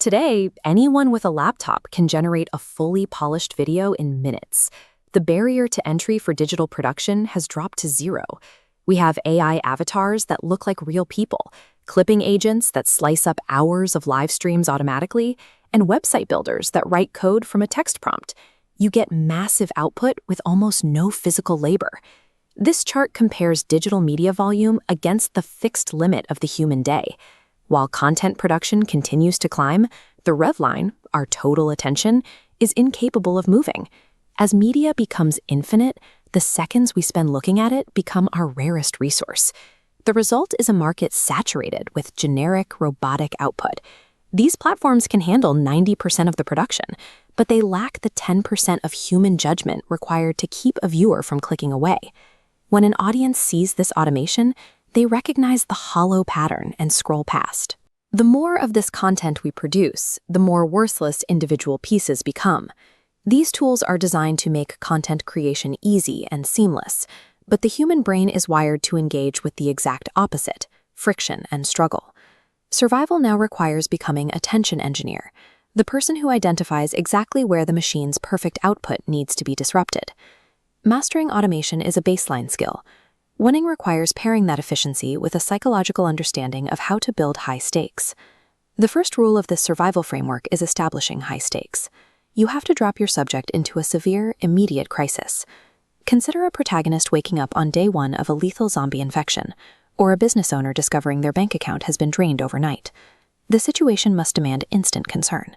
Today, anyone with a laptop can generate a fully polished video in minutes. The barrier to entry for digital production has dropped to zero. We have AI avatars that look like real people, clipping agents that slice up hours of live streams automatically, and website builders that write code from a text prompt. You get massive output with almost no physical labor. This chart compares digital media volume against the fixed limit of the human day. While content production continues to climb, the rev line, our total attention, is incapable of moving. As media becomes infinite, the seconds we spend looking at it become our rarest resource. The result is a market saturated with generic, robotic output. These platforms can handle 90% of the production, but they lack the 10% of human judgment required to keep a viewer from clicking away. When an audience sees this automation, they recognize the hollow pattern and scroll past. The more of this content we produce, the more worthless individual pieces become. These tools are designed to make content creation easy and seamless, but the human brain is wired to engage with the exact opposite, friction and struggle. Survival now requires becoming a tension engineer, the person who identifies exactly where the machine's perfect output needs to be disrupted. Mastering automation is a baseline skill. Winning requires pairing that efficiency with a psychological understanding of how to build high stakes. The first rule of this survival framework is establishing high stakes. You have to drop your subject into a severe, immediate crisis. Consider a protagonist waking up on day one of a lethal zombie infection, or a business owner discovering their bank account has been drained overnight. The situation must demand instant concern.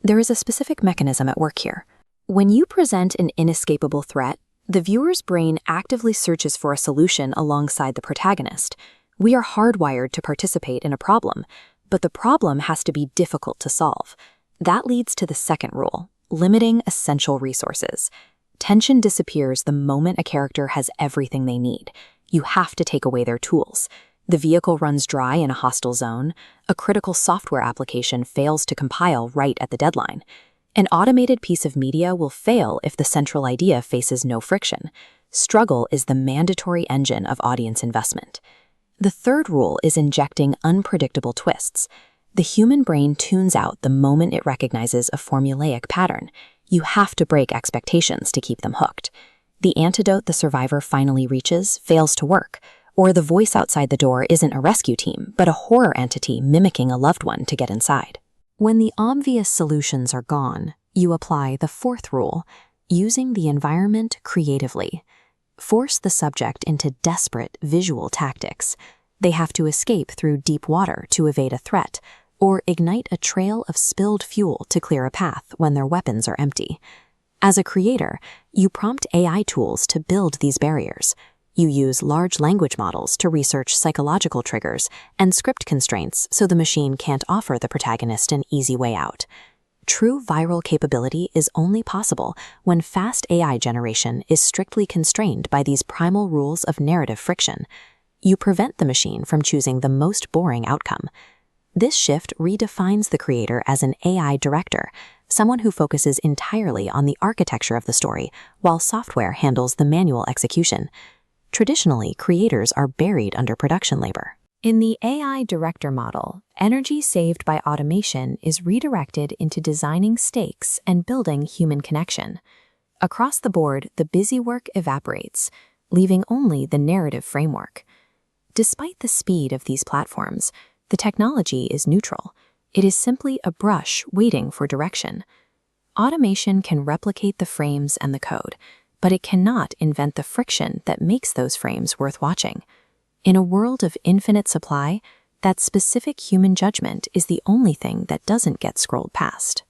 There is a specific mechanism at work here. When you present an inescapable threat, the viewer's brain actively searches for a solution alongside the protagonist. We are hardwired to participate in a problem, but the problem has to be difficult to solve. That leads to the second rule, limiting essential resources. Tension disappears the moment a character has everything they need. You have to take away their tools. The vehicle runs dry in a hostile zone. A critical software application fails to compile right at the deadline. An automated piece of media will fail if the central idea faces no friction. Struggle is the mandatory engine of audience investment. The third rule is injecting unpredictable twists. The human brain tunes out the moment it recognizes a formulaic pattern. You have to break expectations to keep them hooked. The antidote the survivor finally reaches fails to work, or the voice outside the door isn't a rescue team, but a horror entity mimicking a loved one to get inside. When the obvious solutions are gone, you apply the fourth rule, using the environment creatively. Force the subject into desperate visual tactics. They have to escape through deep water to evade a threat, or ignite a trail of spilled fuel to clear a path when their weapons are empty. As a creator, you prompt AI tools to build these barriers. You use large language models to research psychological triggers and script constraints so the machine can't offer the protagonist an easy way out. True viral capability is only possible when fast AI generation is strictly constrained by these primal rules of narrative friction. You prevent the machine from choosing the most boring outcome. This shift redefines the creator as an AI director, someone who focuses entirely on the architecture of the story while software handles the manual execution. Traditionally, creators are buried under production labor. In the AI director model, energy saved by automation is redirected into designing stakes and building human connection. Across the board, the busy work evaporates, leaving only the narrative framework. Despite the speed of these platforms, the technology is neutral. It is simply a brush waiting for direction. Automation can replicate the frames and the code, but it cannot invent the friction that makes those frames worth watching. In a world of infinite supply, that specific human judgment is the only thing that doesn't get scrolled past.